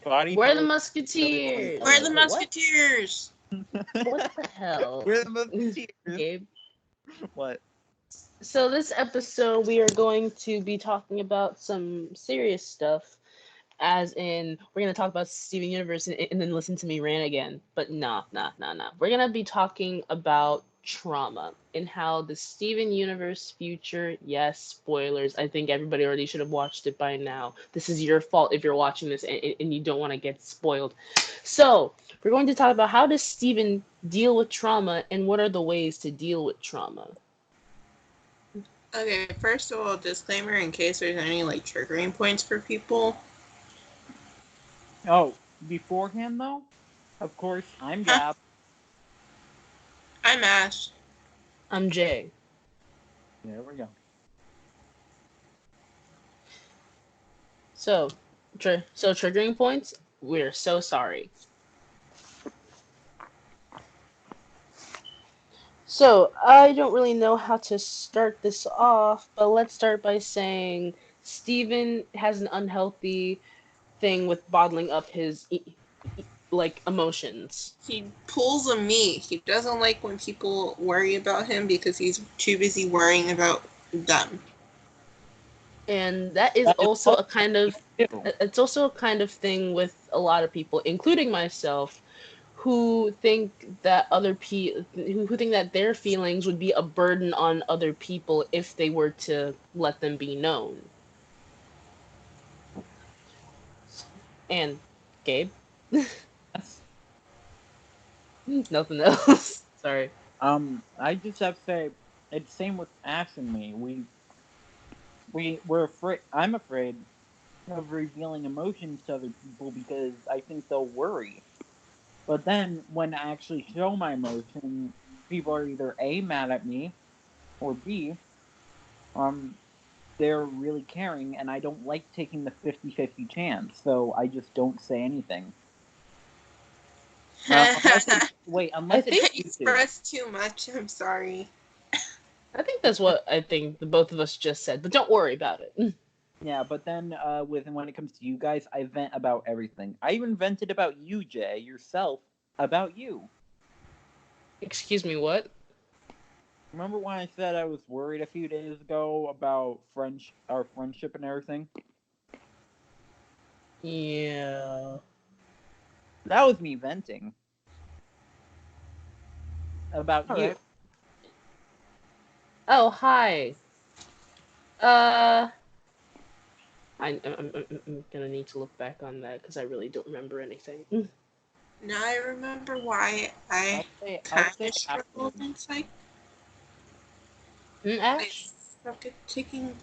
Body We're the part. Musketeers. We're the What? Musketeers. What the hell? We're the Musketeers. Gabe. What? So this episode we are going to be talking about some serious stuff, as in we're gonna talk about Steven Universe and then listen to me rant again. But nah. We're gonna be talking about trauma and how the Steven Universe future. Yes, spoilers. I think everybody already should have watched it by now. This is your fault if you're watching this and you don't want to get spoiled. So we're going to talk about how does Steven deal with trauma and what are the ways to deal with trauma. Okay, first of all, disclaimer in case there's any triggering points for people. Oh, beforehand though, of course, I'm Gab. I'm Ash. I'm Jay. There we go. So triggering points. We're so sorry. So, I don't really know how to start this off, but let's start by saying Steven has an unhealthy thing with bottling up his emotions. He pulls a me. He doesn't like when people worry about him because he's too busy worrying about them. And that is also a kind of it's also a kind of thing with a lot of people, including myself, who think that who think that their feelings would be a burden on other people if they were to let them be known. And Gabe? Nothing else. Sorry. I just have to say, it's same with Ash and me. We're afraid. I'm afraid of revealing emotions to other people because I think they'll worry. But then when I actually show my emotion, people are either A, mad at me, or B, they're really caring, and I don't like taking the 50-50 chance, so I just don't say anything. Unless you express too much. I'm sorry. I think that's what I think the both of us just said, but don't worry about it. Yeah, but then when it comes to you guys, I vent about everything. I even vented about you, Jay, yourself, about you. Excuse me, what? Remember when I said I was worried a few days ago about our friendship and everything? Yeah. That was me venting. About All you. right. Oh, hi. I'm gonna need to look back on that because I really don't remember anything. Now I remember why I kind of struggled inside. Ash? I kept taking...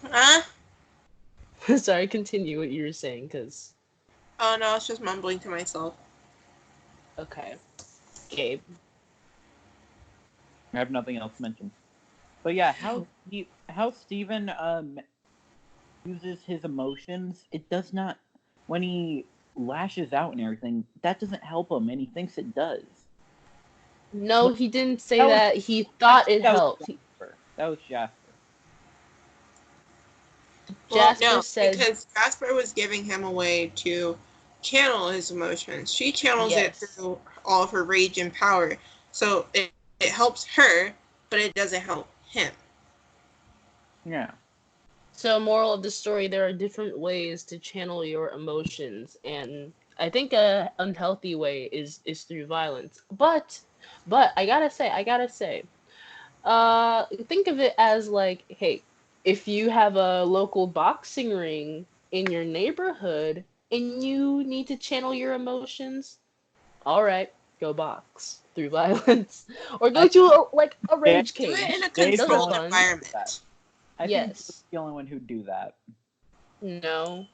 Sorry, continue what you were saying, because... Oh, no, I was just mumbling to myself. Okay. Gabe? I have nothing else to mention. But yeah, how Steven uses his emotions, it does not... When he lashes out and everything, that doesn't help him, and he thinks it does. No, he didn't say that. He thought it helped. That was Jasper. Jasper said... because Jasper was giving him a way to channel his emotions. She channels it through all of her rage and power. So it helps her, but it doesn't help him. Yeah. So, moral of the story, there are different ways to channel your emotions, and I think a unhealthy way is through violence. But I gotta say, think of it as like, hey, if you have a local boxing ring in your neighborhood and you need to channel your emotions, all right, go box through violence, or go to a rage cage. Do it in a controlled environment. I think you're the only one who'd do that. No.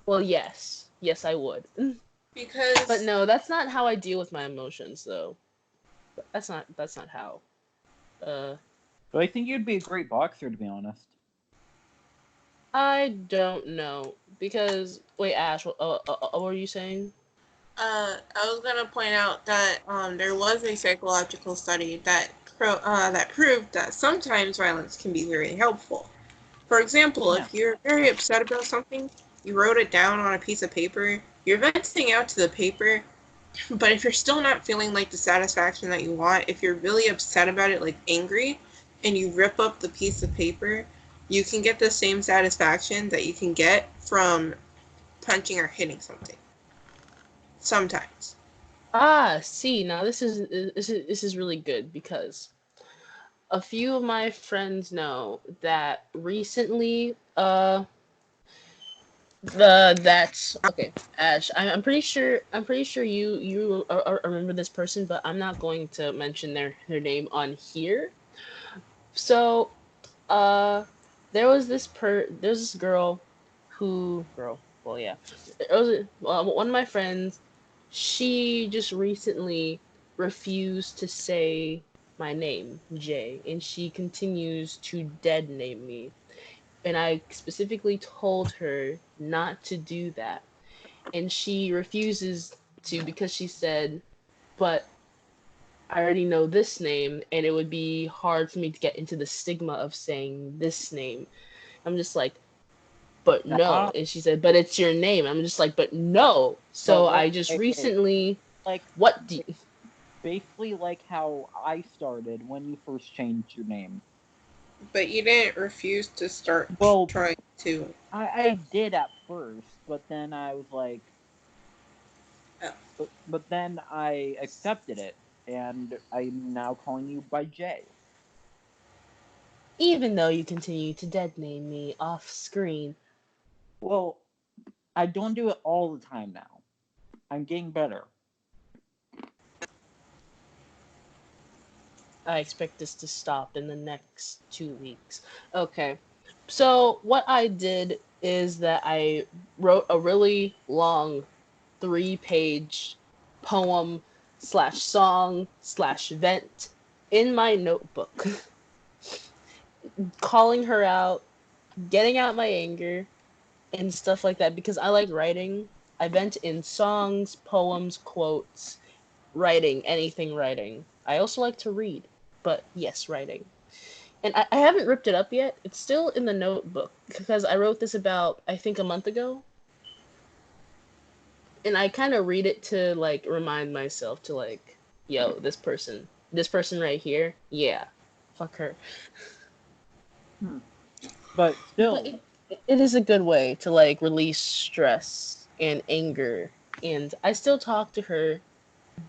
Well, yes, I would. But no, that's not how I deal with my emotions, though. That's not how. But I think you'd be a great boxer, to be honest. I don't know because wait, Ash, what were you saying? I was gonna point out that there was a psychological study that proved that sometimes violence can be very helpful. For example, if you're very upset about something, you wrote it down on a piece of paper, You're venting out to the paper, but if you're still not feeling like the satisfaction that you want, if you're really upset about it, like angry, and you rip up the piece of paper, you can get the same satisfaction that you can get from punching or hitting something. Sometimes. See, now this is really good because a few of my friends know that recently, that's okay, Ash. I'm pretty sure you remember this person, but I'm not going to mention their name on here. So, uh, there's this girl. Well, yeah, it was one of my friends. She just recently refused to say my name, Jay, and she continues to dead name me. And I specifically told her not to do that. And she refuses to because she said, but I already know this name, and it would be hard for me to get into the stigma of saying this name. I'm just like, but no. Ah, And she said, but it's your name. I'm just like, but no. So but I just wait. recently, Like, what do you, basically like how I started when you first changed your name. But you didn't refuse to start Well, trying to. I did at first, but then I was like, Oh. but then I accepted it, and I'm now calling you by J. even though you continue to dead name me off screen, Well, I don't do it all the time now. I'm getting better. I expect this to stop in the next 2 weeks. Okay. So what I did is that I wrote a really long 3-page poem slash song slash vent in my notebook, calling her out, getting out my anger, and stuff like that because I like writing. I vent in songs, poems, quotes, writing, anything writing. I also like to read, but yes, writing. And I haven't ripped it up yet. It's still in the notebook because I wrote this about, I think, a month ago. And I kind of read it to like remind myself to like, yo, this person right here, yeah, fuck her. Hmm. But But still, it is a good way to like release stress and anger. And I still talk to her,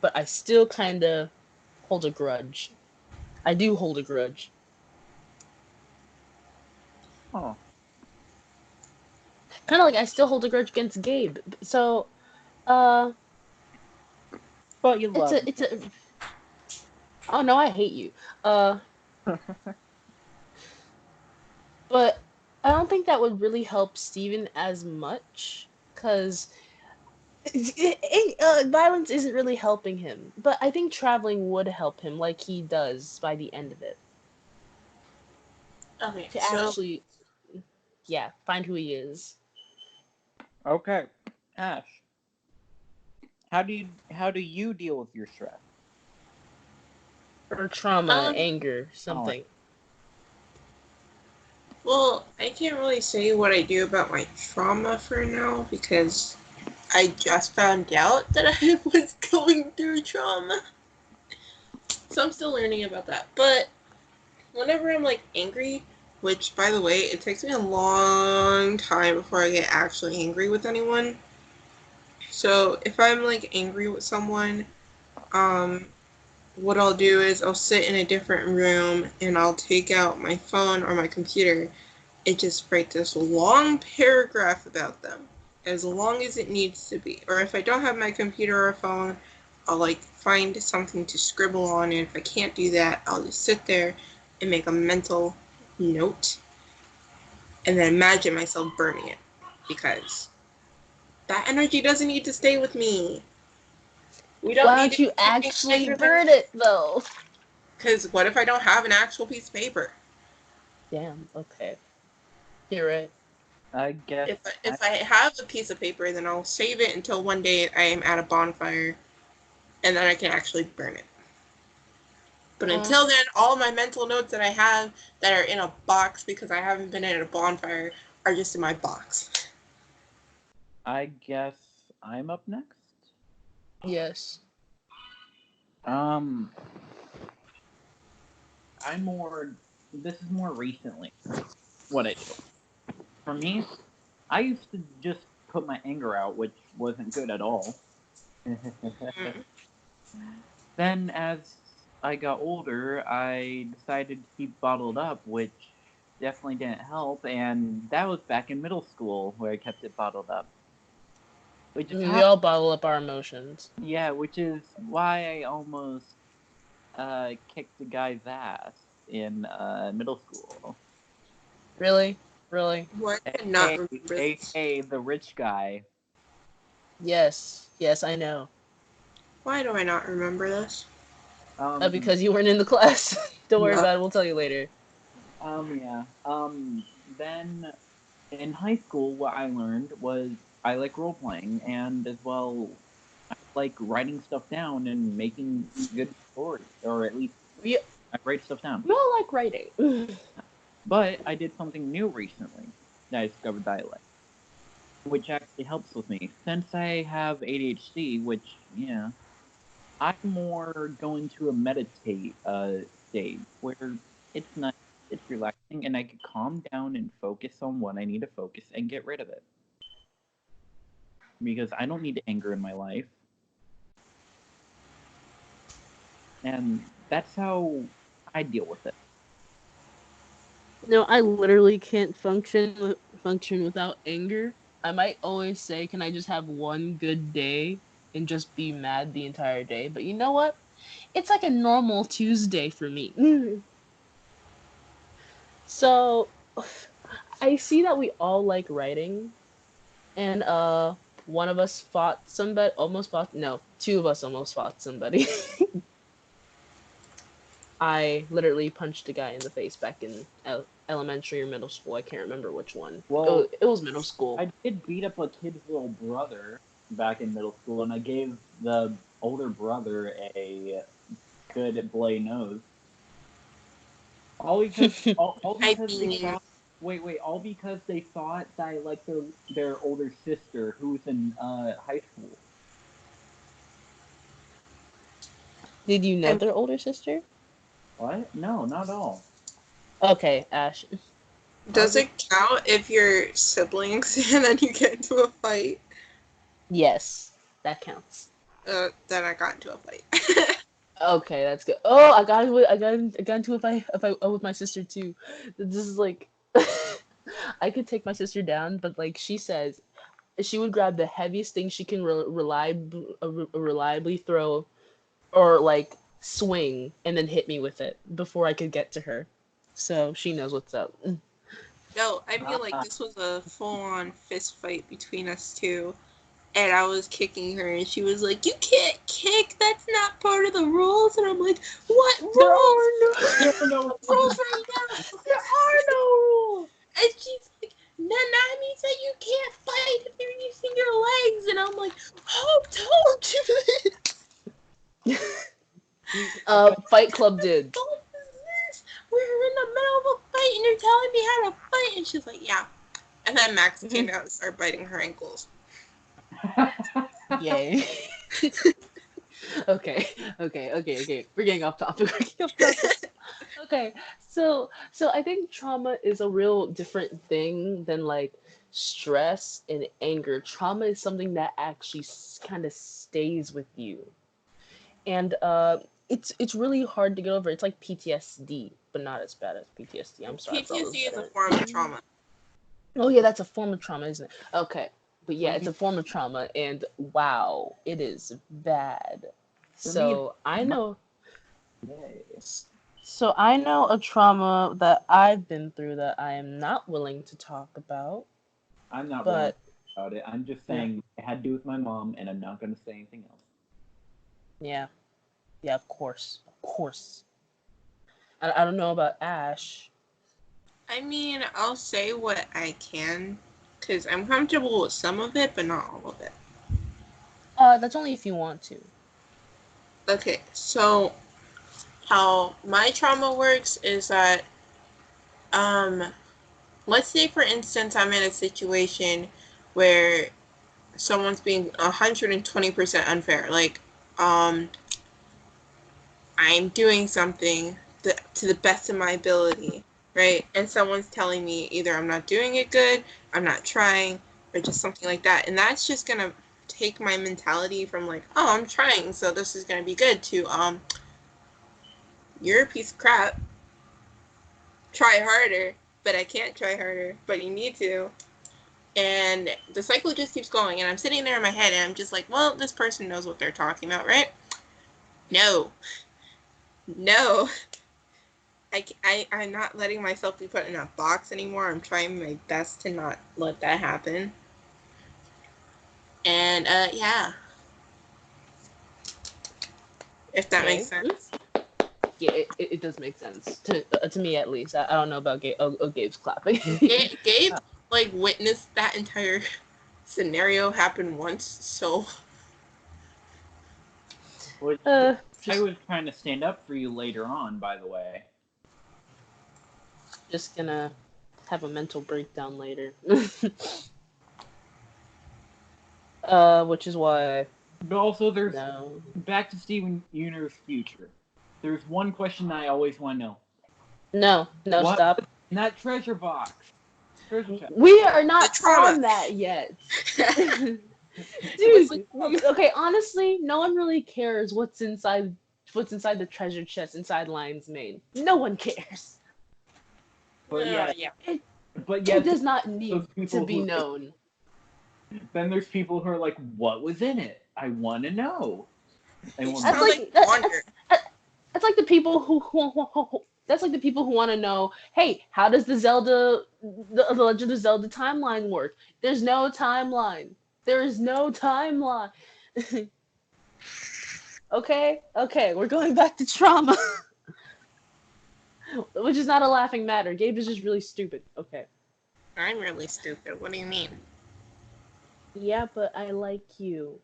but I still kind of hold a grudge. I do hold a grudge. huh? Kind of like I still hold a grudge against Gabe. So, uh, But you it's love a, it's a. Oh no, I hate you. Uh, me. but I don't think that would really help Steven as much, cause violence isn't really helping him. But I think traveling would help him, like he does by the end of it, Okay, to so actually, yeah, find who he is. Okay, Ash, how do you deal with your stress? Or trauma, um anger, Oh, something. well, I can't really say what I do about my trauma for now because I just found out that I was going through trauma. So I'm still learning about that. But whenever I'm like angry, which by the way, it takes me a long time before I get actually angry with anyone. So if I'm like angry with someone, um, what I'll do is I'll sit in a different room and I'll take out my phone or my computer and just write this long paragraph about them as long as it needs to be. Or if I don't have my computer or phone, I'll like find something to scribble on, and if I can't do that, I'll just sit there and make a mental note and then imagine myself burning it because that energy doesn't need to stay with me. We don't Why need don't to you keep doing actually negative burn energy. it though? Because what if I don't have an actual piece of paper? Damn. Okay. You're right. I guess If I have a piece of paper, then I'll save it until one day I am at a bonfire, and then I can actually burn it. But Uh, until then, all my mental notes that I have that are in a box because I haven't been at a bonfire are just in my box. I guess I'm up next. Yes. Um, this is more recently what I do. For me, I used to just put my anger out, which wasn't good at all. Mm. Then, as I got older, I decided to keep bottled up, which definitely didn't help, and that was back in middle school where I kept it bottled up. Which is We all bottle up our emotions. yeah, which is why I almost kicked a guy's ass in middle school. Really? Really? Why do I not remember this? A, the rich guy. Yes. Yes, I know. Why do I not remember this? Because you weren't in the class. Don't worry No. about it. We'll tell you later. Yeah. Then in high school, what I learned was I like role playing, and as well, I like writing stuff down and making good stories, or at least We, I write stuff down. we all like writing. But I did something new recently that I discovered that I like, which actually helps with me. Since I have ADHD, which, yeah, I'm more going to a meditate stage where it's nice, it's relaxing, and I can calm down and focus on what I need to focus and get rid of it. Because I don't need anger in my life. And that's how I deal with it. No, I literally can't function without anger. I might always say, "Can I just have one good day and just be mad the entire day?" But you know what? It's like a normal Tuesday for me. So, I see that we all like writing, and one of us fought somebody, almost fought. No, two of us almost fought somebody. I literally punched a guy in the face back in elementary or middle school. I can't remember which one. Well, It was middle school. I did beat up a kid's little brother back in middle school, and I gave the older brother a good bloody nose. All because, all I because they mean, thought. Wait. All because they thought that I liked their older sister, who was in high school. Did you know I'm, their older sister? What? No, not at all. Okay, Ash. I does was it count if you're siblings and then you get into a fight? Yes, that counts. Then I got into a fight. Okay, that's good. Oh, I got into a fight with my sister too. This is like, I could take my sister down, but like she says, she would grab the heaviest thing she can reliably throw or like swing and then hit me with it before I could get to her. So she knows what's up. No, I feel like this was a full-on fist fight between us two. And I was kicking her, and she was like, "You can't kick. That's not part of the rules." And I'm like, "What There rules? are there are no Rules right now." there are no rules. And she's like, "Nanami said you can't fight if you're using your legs." And I'm like, "Oh, don't do this." Fight Club did. What is this? We're in the middle of a fight, and you're telling me how to fight. And she's like, "Yeah." And then Max came out and started biting her ankles. Yay. Okay. We're getting off topic. Okay, so I think trauma is a real different thing than like stress and anger. Trauma is something that actually kind of stays with you, and it's really hard to get over. It's like PTSD, but not as bad as PTSD. I'm sorry for all those PTSD is a veterans. form of trauma. Oh yeah, that's a form of trauma, isn't it? Okay, but yeah, For it's me, a form of trauma, and wow, it is bad. for me, So I know. yay. So I know a trauma that I've been through that I am not willing to talk about, I'm not willing but about it. I'm just yeah, saying it had to do with my mom, and I'm not going to say anything else. yeah, yeah, of course, of course. I don't know about Ash. I mean, I'll say what I can, because I'm comfortable with some of it, but not all of it. That's only if you want to. Okay, so how my trauma works is that, let's say for instance I'm in a situation where someone's being 120% unfair. Like, I'm doing something to the best of my ability, right? And someone's telling me either I'm not doing it good, I'm not trying, or just something like that. And that's just gonna take my mentality from like, oh, I'm trying, so this is gonna be good, to you're a piece of crap. Try harder, but I can't try harder, but you need to. And the cycle just keeps going, and I'm sitting there in my head, and I'm just like, well, this person knows what they're talking about, right? No. No. I'm not letting myself be put in a box anymore. I'm trying my best to not let that happen. And, yeah. If that makes sense. Yeah, it does make sense. To me, at least. I don't know about Gabe. Gabe's clapping. Gabe, like, witnessed that entire scenario happen once, so... I was trying to stand up for you later on, by the way. Just gonna have a mental breakdown later. Which is why. But also, there's No. back to Steven Universe's future. There's one question I always want to know. No, What stop. in that treasure box? Treasure chest. We are not trauma. on that yet. Dude, okay, honestly, no one really cares what's inside the treasure chest inside Lion's Mane. No one cares. But yeah. It does not need to be known. Then there's people who are like, what was in it? I want to know. That's like the people who that's like the people who want to know, hey, how does the Legend of Zelda timeline work? There's no timeline. There is no timeline. Okay, we're going back to trauma. Which is not a laughing matter. Gabe is just really stupid. Okay. I'm really stupid. What do you mean? Yeah, but I like you.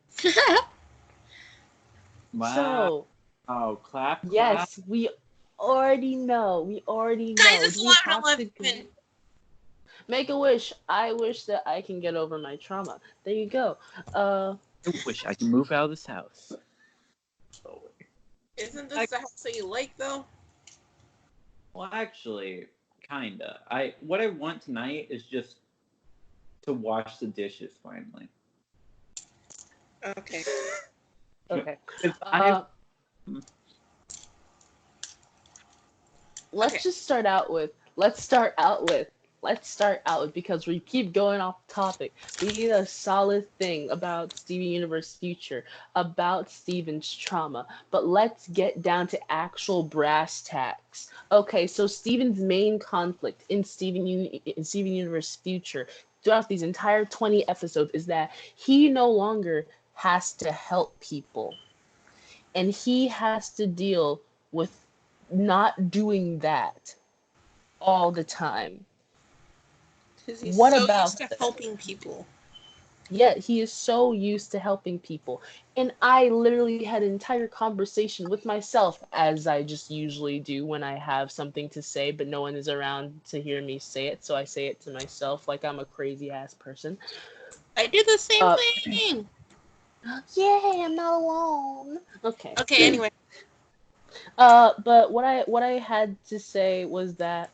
Wow. So, clap. yes, we already know. Guys, it's 11. Make a wish. I wish that I can get over my trauma. There you go. I wish I could move out of this house. Isn't this the house that you like, though? Well, actually, kinda. What I want tonight is just to wash the dishes finally. Okay. Okay. Let's start out with, because we keep going off topic. We need a solid thing about Steven Universe's future, about Steven's trauma. But let's get down to actual brass tacks. Okay, so Steven's main conflict in Steven Universe's future throughout these entire 20 episodes is that he no longer has to help people. And he has to deal with not doing that all the time. Because he's so used to helping people. Yeah, he is so used to helping people. And I literally had an entire conversation with myself, as I just usually do when I have something to say, but no one is around to hear me say it, so I say it to myself like I'm a crazy-ass person. I do the same thing! Yay, I'm not alone. Okay, anyway. But what I had to say was that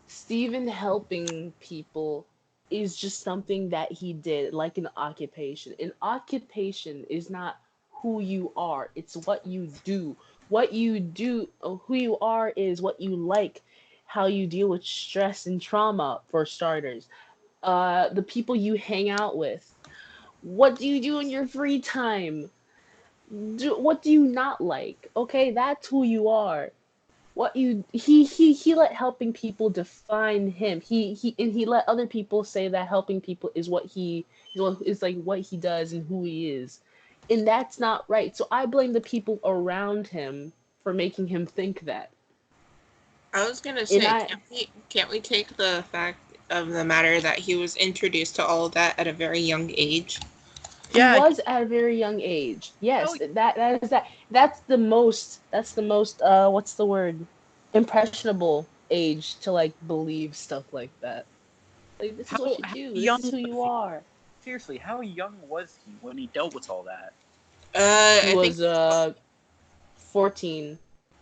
Steven helping people is just something that he did, like an occupation. An occupation is not who you are, it's what you do. What you do, who you are is what you like, how you deal with stress and trauma, for starters. The people you hang out with. What do you do in your free time? What do you not like? Okay, that's who you are. What you he let helping people define him. He let other people say that helping people is what is like what he does and who he is, and that's not right. So I blame the people around him for making him think that. I was gonna say, can't we take the fact of the matter that he was introduced to all of that at a very young age? Yeah, he was at a very young age. Yes, that's the most what's the word? Impressionable age to like believe stuff like that. Like, this is what you do. This is who you are. seriously, how young was he when he dealt with all that? He I think was 14.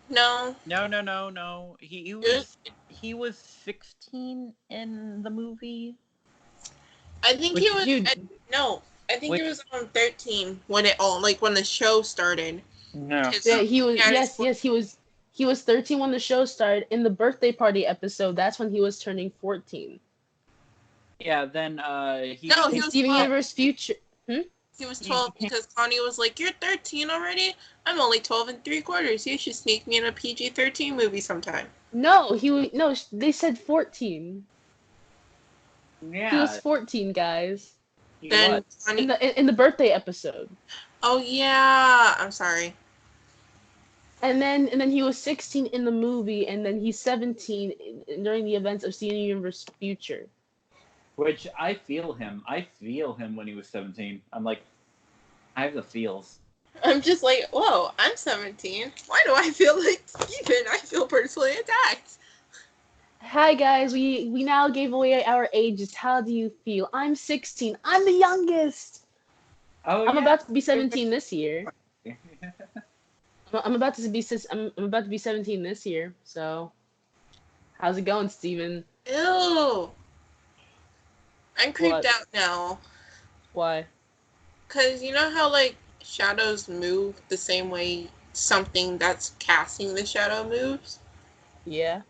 no. No. He was 16 in the movie. I think Which, he was Dude, no. I think which, he was on 13 when it all when the show started. no. yeah, he was. Yeah, Yes, he was. He was 13 when the show started. In the birthday party episode, that's when he was turning 14. Yeah, then he No, In he became was Steven 12. Universe Future. He was he 12 became because Connie was like, "You're 13 already. I'm only 12 and 3/4. You should sneak me in a PG-13 movie sometime." No, he was. No, they said 14. He was yeah, 14, guys. he was. Then Connie. In the birthday episode. Oh yeah, I'm sorry. And then he was 16 in the movie, and then he's 17 during the events of Steven Universe Future. Which I feel him. I feel him when he was 17. I'm like, I have the feels. I'm just like, whoa, I'm 17. Why do I feel like Steven? I feel personally attacked. Hi guys, we now gave away our ages. How do you feel? I'm 16. I'm the youngest. Oh I'm yeah. about to be 17 this year. I'm about to be 17 this year. So, how's it going, Steven? Ew. I'm creeped What? out now. Why? Cause you know how shadows move the same way something that's casting the shadow moves? Yeah.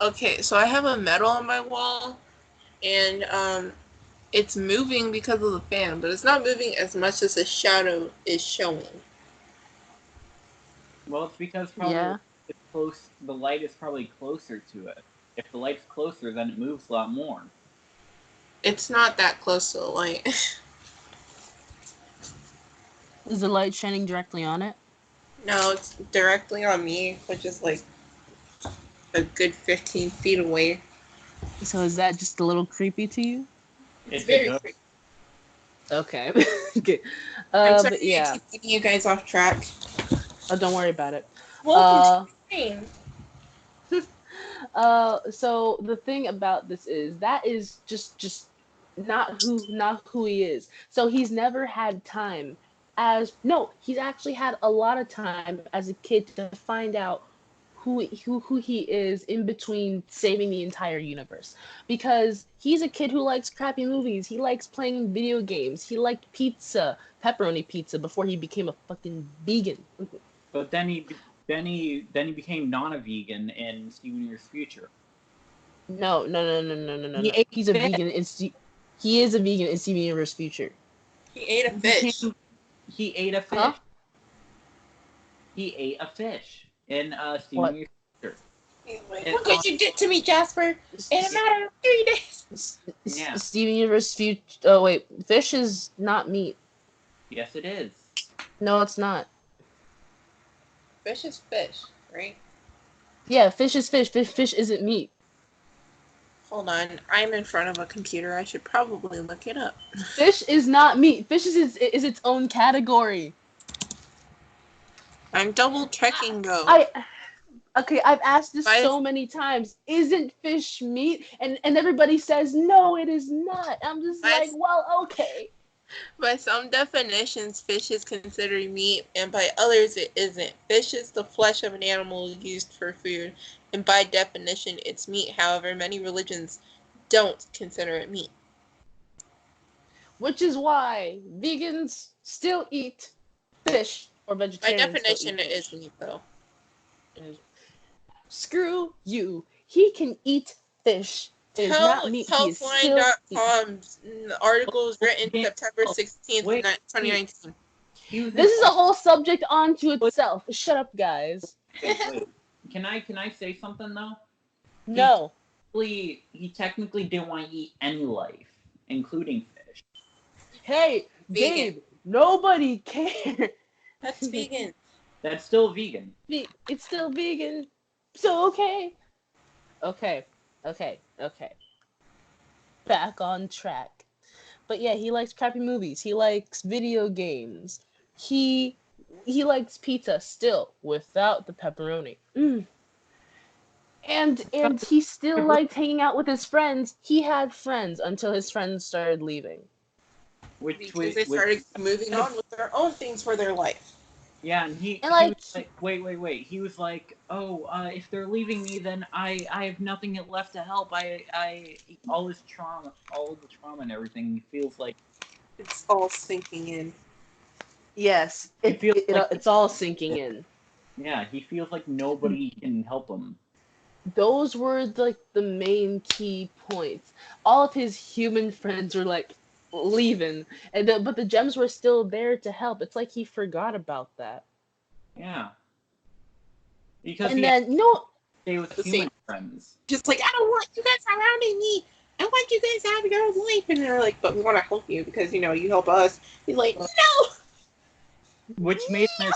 Okay, so I have a medal on my wall and it's moving because of the fan, but it's not moving as much as the shadow is showing. Well, it's because probably Yeah. it's close. The light is probably closer to it. If the light's closer, then it moves a lot more. It's not that close to the light. Is the light shining directly on it? No, it's directly on me, which is a good 15 feet away. So is that just a little creepy to you? It's It's a very ghost. creepy. Okay. Okay. I'm sorry But I yeah. keep getting you guys off track. Oh, don't worry about it. Well, continue. So the thing about this is that is just not who he is. So he's never had time he's actually had a lot of time as a kid to find out who he is in between saving the entire universe, because he's a kid who likes crappy movies. He likes playing video games. He liked pepperoni pizza before he became a fucking vegan. But then he became non-vegan in Steven Universe Future. No. He ate He's a fish. vegan. He is a vegan in Steven Universe Future. He ate a fish. He ate a fish. Huh? He ate a fish in Steven What? Universe Future. He's like, what could you do to me, Jasper? In a matter of 3 days. Yeah. Steven Universe Future. Oh wait, fish is not meat. Yes, it is. No, it's not. Fish is fish, right? Yeah, fish is fish. Fish isn't meat. Hold on. I'm in front of a computer. I should probably look it up. Fish is not meat. Fish is its own category. I'm double checking though. Okay, I've asked this Why is- so many times. Isn't fish meat? And everybody says no, it is not. I'm just Why like, is- well, okay. By some definitions, fish is considered meat, and by others, it isn't. Fish is the flesh of an animal used for food, and by definition, it's meat. However, many religions don't consider it meat. Which is why vegans still eat fish, or By vegetarians definition, still it eat is meat, though. fish. Screw you. He can eat fish. It is not meat. He is still eating. Healthline.com's article was written Wait, September 16th, wait. 2019. This is a whole subject unto itself. Shut up, guys. Wait. Can I say something though? No. He technically didn't want to eat any life, including fish. Hey, Vegan. Gabe, nobody cares. That's vegan. That's still vegan. It's still vegan. So okay. Okay. Back on track. But yeah, he likes crappy movies. He likes video games. He likes pizza still without the pepperoni. And he still liked hanging out with his friends. He had friends until his friends started leaving. because they started moving on with their own things for their life. Yeah, and he And was like, wait. He was like, oh, if they're leaving me, then I have nothing left to help. I all this trauma, all the trauma and everything. He feels like it's all sinking in. yes, it's all sinking in. Yeah, he feels like nobody can help him. Those were like the main key points. All of his human friends were like leaving, but the gems were still there to help. It's like he forgot about that. Yeah, because And he then stay with human friends. Just like, I don't want you guys surrounding me. I want you guys to have your own life. And they're like, but we want to help you because, you help us. He's like, no! Which made him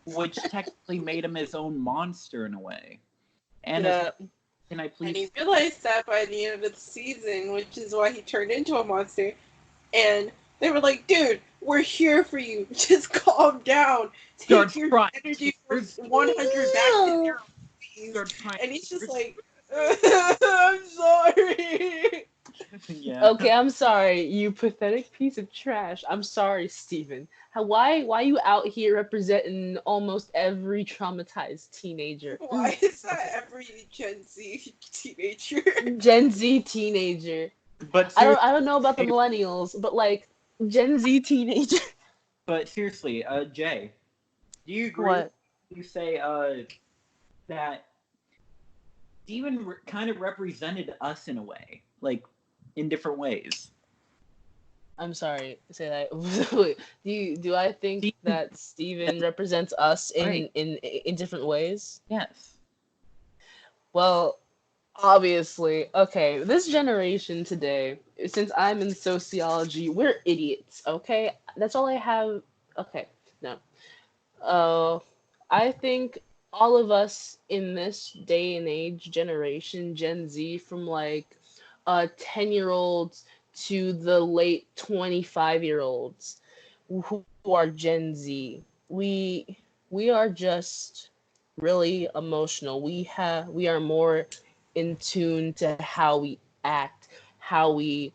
which technically made him his own monster in a way. And can I please? And he realized that by the end of the season, which is why he turned into a monster. And they were like, dude, we're here for you. Just calm down. Take your energy from 100 back to 0, please. And he's just like, I'm sorry. Yeah. Okay, I'm sorry, you pathetic piece of trash. I'm sorry, Steven. Why you out here representing almost every traumatized teenager? Why is that every Gen Z teenager? Gen Z teenager. But I don't know about the millennials, but like Gen Z teenager. But seriously, Jay, do you agree? What? You say that Steven kind of represented us in a way, like in different ways. I'm sorry, say that. Do I think that Steven represents us in different ways? Yes. Well, obviously. Okay, this generation today, since I'm in sociology, we're idiots, okay? That's all I have. Okay, no. I think all of us in this day and age generation, Gen Z, from like 10-year-olds to the late 25-year-olds who are Gen Z, we are just really emotional. We are more in tune to how we act, how we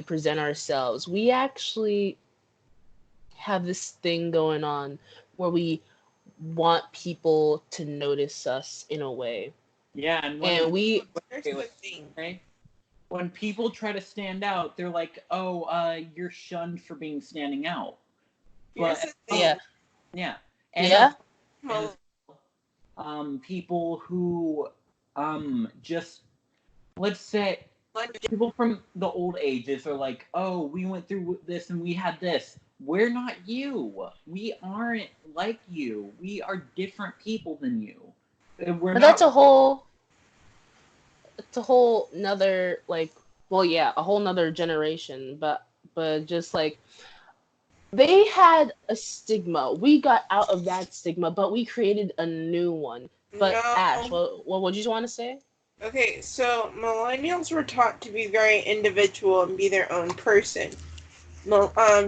present ourselves. We actually have this thing going on where we want people to notice us in a way. Yeah, and when people try to stand out, they're like, "Oh, you're shunned for being standing out." But yeah, and people who just let's say people from the old ages are like, "Oh, we went through this and we had this." We're not you. We aren't like you. We are different people than you. But that's a whole nother like, well, yeah, a whole nother generation. But just like they had a stigma, we got out of that stigma, but we created a new one. But No. Ash, what would you want to say? Okay, so millennials were taught to be very individual and be their own person.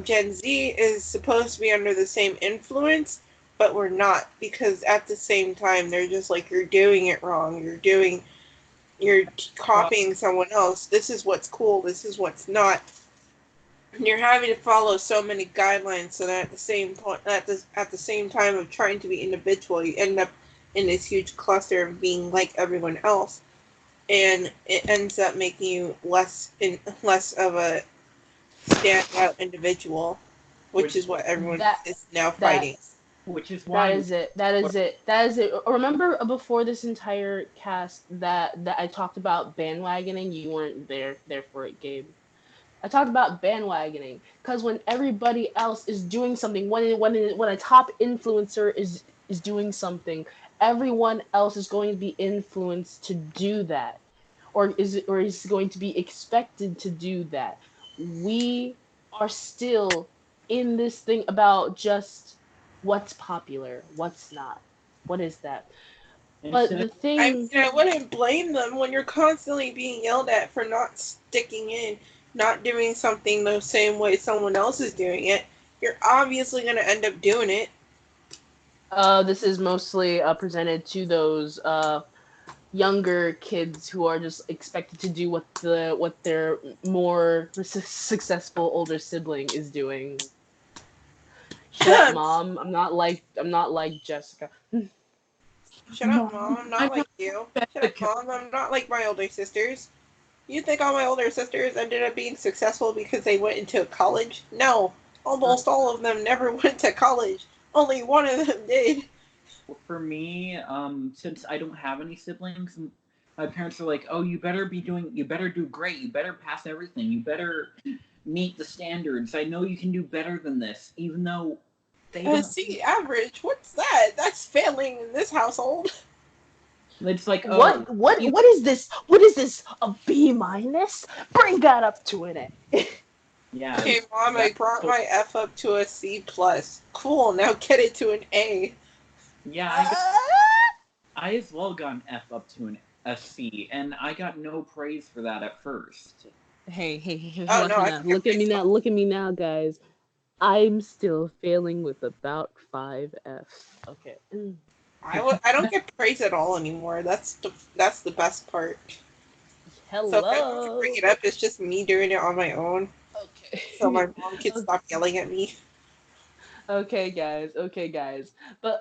Gen Z is supposed to be under the same influence, but we're not, because at the same time they're just like, you're doing it wrong. You're copying someone else. This is what's cool. This is what's not. And you're having to follow so many guidelines, so that at the same time of trying to be individual, you end up in this huge cluster of being like everyone else, and it ends up making you less of a standout individual, which is what everyone is now fighting. Which is why That is it. Remember before this entire cast that I talked about bandwagoning? You weren't there for it, Gabe. I talked about bandwagoning because when everybody else is doing something, when a top influencer is doing something, everyone else is going to be influenced to do that, or is going to be expected to do that. We are still in this thing about just what's popular, what's not. What is that? But the thing, I wouldn't blame them when you're constantly being yelled at for not sticking in, not doing something the same way someone else is doing it. You're obviously going to end up doing it. this is mostly presented to those younger kids who are just expected to do what their more successful older sibling is doing. Shut up, mom. I'm not like Jessica. Shut up, Mom. I'm not I'm like not you. Shut up, Jessica. Mom. I'm not like my older sisters. You think all my older sisters ended up being successful because they went into college? No. Almost all of them never went to college. Only one of them did. For me, since I don't have any siblings, my parents are like, "Oh, you better do great. You better pass everything. You better meet the standards. I know you can do better than this," even though they don't. See, average. What's that? That's failing in this household. It's like, "Oh, What is this? What is this? A B minus? Bring that up to an A. yeah, Hey, Mom, I that's brought my F up to a C plus. Cool. Now get it to an A. yeah." I as well got an F up to a C, and I got no praise for that at first. Hey, Oh watch no, me I now. can get praise. Look at me now, guys. I'm still failing with about 5 Fs. Okay. I don't get praise at all anymore. That's the best part. So if I have to bring Hello. it up, it's just me doing it on my own. So my Okay. mom can stop yelling at me. Okay, guys. Okay, guys. But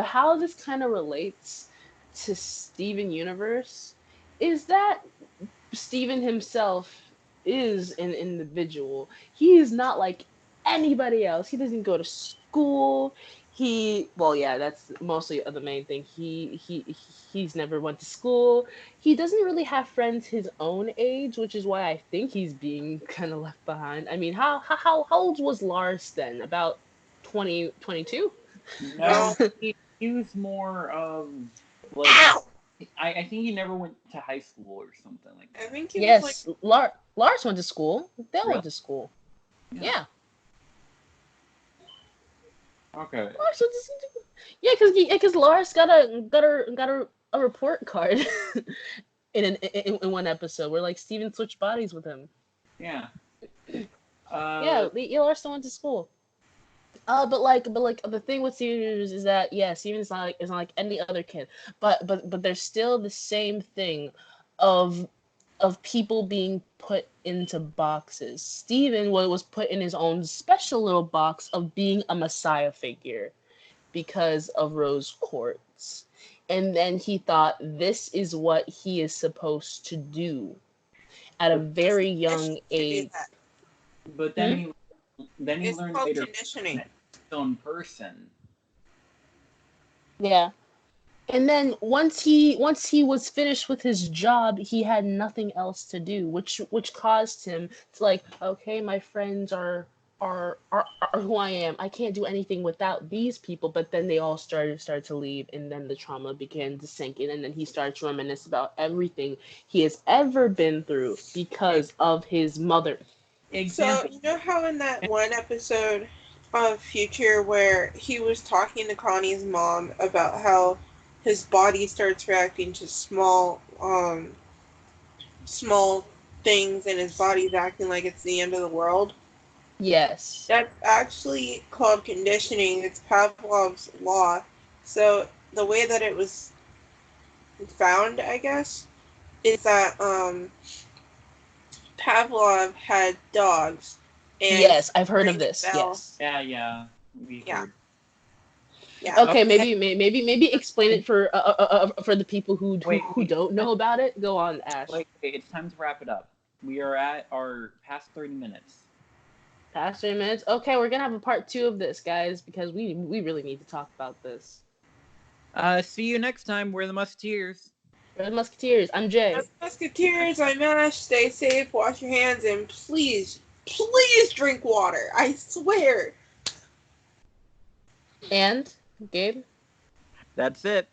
how this kind of relates to Steven Universe is that Steven himself is an individual. He is not like anybody else. He doesn't go to school. Well, yeah, that's mostly the main thing. He's never went to school. He doesn't really have friends his own age, which is why I think he's being kind of left behind. I mean, how old was Lars then? About 20, 22? No, No. he was more of like Ow! I think he never went to high school or something like I that. think he was like, Yes, Lars went to school. They all Really? went to school. Yeah. Yeah. Okay. Lars went to school. Yeah, because Lars got a report card in one episode where like Steven switched bodies with him. Yeah. Yeah, Lars still went to school. But the thing with Steven is that yeah, Steven is not like any other kid, but there's still the same thing of people being put into boxes. Steven was put in his own special little box of being a messiah figure because of Rose Quartz. And then he thought this is what he is supposed to do at a very young to do age. that. but Hmm? then he It's learned called later conditioning. that he's his own person. Yeah. And then once he was finished with his job, he had nothing else to do, which caused him to like, okay, my friends are who I am. I can't do anything without these people. But then they all started to leave, and then the trauma began to sink in, and then he started to reminisce about everything he has ever been through because of his mother. So Example. you know how in that one episode of Future where he was talking to Connie's mom about how his body starts reacting to small things and his body's acting like it's the end of the world? Yes. That's actually called conditioning. It's Pavlov's law. So the way that it was found, I guess, is that Pavlov had dogs, and he Yes, I've heard rang of a this. bell. Yes. Yeah, we Yeah, heard. yeah. Oh, Okay, And maybe explain it for the people who wait. don't know about it. Go on, Ash. Wait, it's time to wrap it up. We are at our past 30 minutes. Past 3 minutes. Okay, we're gonna have a part two of this, guys, because we really need to talk about this. See you next time. We're the Musketeers. We're the Musketeers. I'm Jay. Musketeers, I'm Ash. Stay safe, wash your hands, and please, please drink water. I swear. And Gabe. That's it.